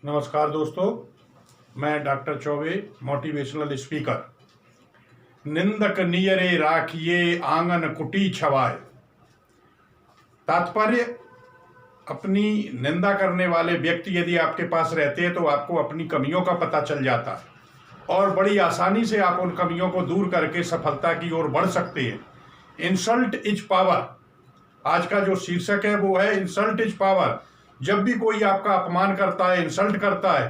नमस्कार दोस्तों, मैं डॉक्टर चौबे, मोटिवेशनल स्पीकर। निंदक नियरे राखिए आंगन कुटी छवाए। तात्पर्य, अपनी निंदा करने वाले व्यक्ति यदि आपके पास रहते हैं तो आपको अपनी कमियों का पता चल जाता है और बड़ी आसानी से आप उन कमियों को दूर करके सफलता की ओर बढ़ सकते हैं। Insult is power. आज का जो शीर्षक है वो है इंसल्ट इज पावर। जब भी कोई आपका अपमान करता है, इंसल्ट करता है,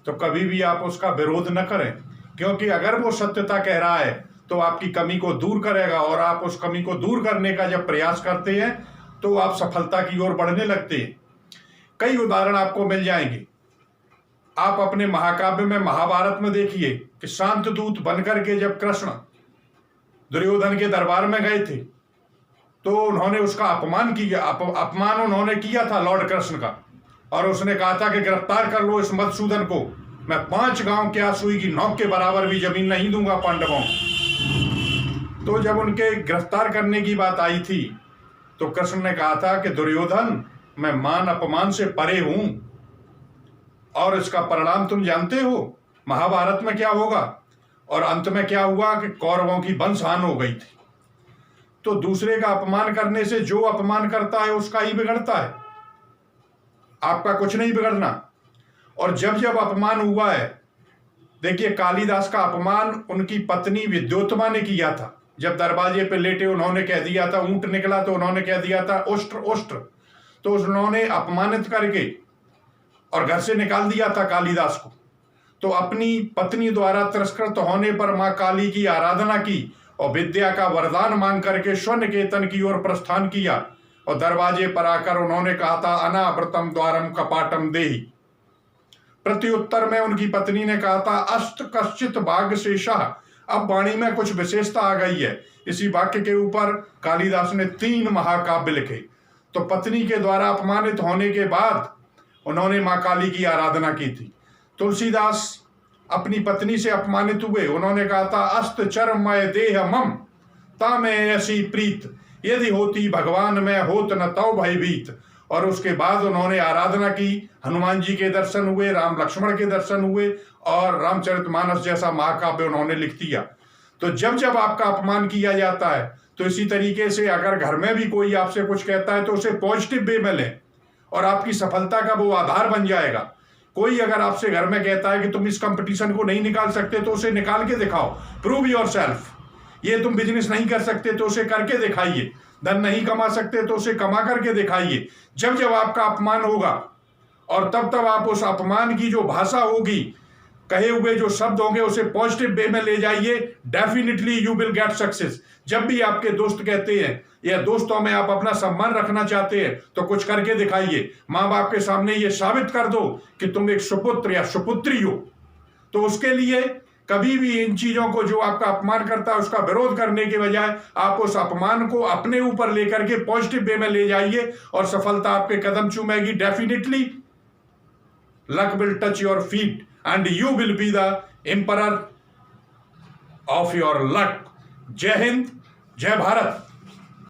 तो कभी भी आप उसका विरोध न करें, क्योंकि अगर वो सत्यता कह रहा है तो आपकी कमी को दूर करेगा और आप उस कमी को दूर करने का जब प्रयास करते हैं तो आप सफलता की ओर बढ़ने लगते हैं। कई उदाहरण आपको मिल जाएंगे। आप अपने महाकाव्य में, महाभारत में देखिए कि शांत दूत बनकर के जब कृष्ण दुर्योधन के दरबार में गए थे तो उन्होंने उसका अपमान उन्होंने किया था लॉर्ड कृष्ण का, और उसने कहा था कि गिरफ्तार कर लो इस मधुसूदन को, मैं 5 गांव के सुई की नोक के बराबर भी जमीन नहीं दूंगा पांडवों। तो जब उनके गिरफ्तार करने की बात आई थी तो कृष्ण ने कहा था कि दुर्योधन, मैं मान अपमान से परे हूं, और इसका परिणाम तुम जानते हो महाभारत में क्या होगा। और अंत में क्या हुआ कि कौरवों की वंशहानि हो गई थी। तो दूसरे का अपमान करने से जो अपमान करता है उसका ही बिगड़ता है, आपका कुछ नहीं बिगड़ना। और जब जब अपमान हुआ है, देखिए कालिदास का अपमान उनकी पत्नी विद्योत्तमा ने किया था। जब दरवाजे पे लेटे उन्होंने कह दिया था, ऊंट निकला तो उन्होंने कह दिया था उष्ट्र उष्ट्र, तो उन्होंने अपमानित करके और घर से निकाल दिया था कालिदास को। तो अपनी पत्नी द्वारा तिरस्कृत होने पर मां काली की आराधना की और विद्या का वरदान मांग करके स्वनिकेतन की ओर प्रस्थान किया, और दरवाजे पर आकर उन्होंने कहा था अनावृतम द्वारम कपाटम देहि। प्रत्युत्तर में उनकी पत्नी ने कहा था अस्त कश्चित भाग्य शेषः। अब वाणी में कुछ विशेषता आ गई है। इसी वाक्य के ऊपर कालिदास ने 3 महाकाव्य लिखे। तो पत्नी के द्वारा अपमानित होने के बाद उन्होंने मां काली की आराधना की थी। तुलसीदास अपनी पत्नी से अपमानित हुए, उन्होंने कहा था अस्त चरमय देह मम ता में ऐसी प्रीत, यदि होती भगवान में होत न तौ भयभीत। और उसके बाद उन्होंने आराधना की, हनुमान जी के दर्शन हुए, राम लक्ष्मण के दर्शन हुए, और रामचरितमानस जैसा महाकाव्य उन्होंने लिख दिया। तो जब जब आपका अपमान किया जाता है तो इसी तरीके से अगर घर में भी कोई आपसे कुछ कहता है तो उसे पॉजिटिव वे में लें और आपकी सफलता का वो आधार बन जाएगा। कोई अगर आपसे घर में कहता है कि तुम इस कंपटीशन को नहीं निकाल सकते तो उसे निकाल के दिखाओ, प्रूव योर सेल्फ। ये तुम बिजनेस नहीं कर सकते तो उसे करके दिखाइए, धन नहीं कमा सकते तो उसे कमा करके दिखाइए। जब जब आपका अपमान होगा और तब तब आप उस अपमान की जो भाषा होगी, कहे हुए जो शब्द होंगे, उसे पॉजिटिव वे में ले जाइए। Definitely you will get success. जब भी आपके दोस्त कहते हैं या दोस्तों में आप अपना सम्मान रखना चाहते हैं तो कुछ करके दिखाइए। माँ बाप के सामने ये साबित कर दो कि तुम एक सुपुत्र या सुपुत्री हो। तो उसके लिए कभी भी इन चीजों को, जो आपका अपमान करता है उसका विरोध करने के बजाय आप उस अपमान को अपने ऊपर लेकर के पॉजिटिव वे में ले जाइए और सफलता आपके कदम चूमेगी। Definitely luck will touch your feet and you will be the emperor of your luck. जय हिंद, जय भारत।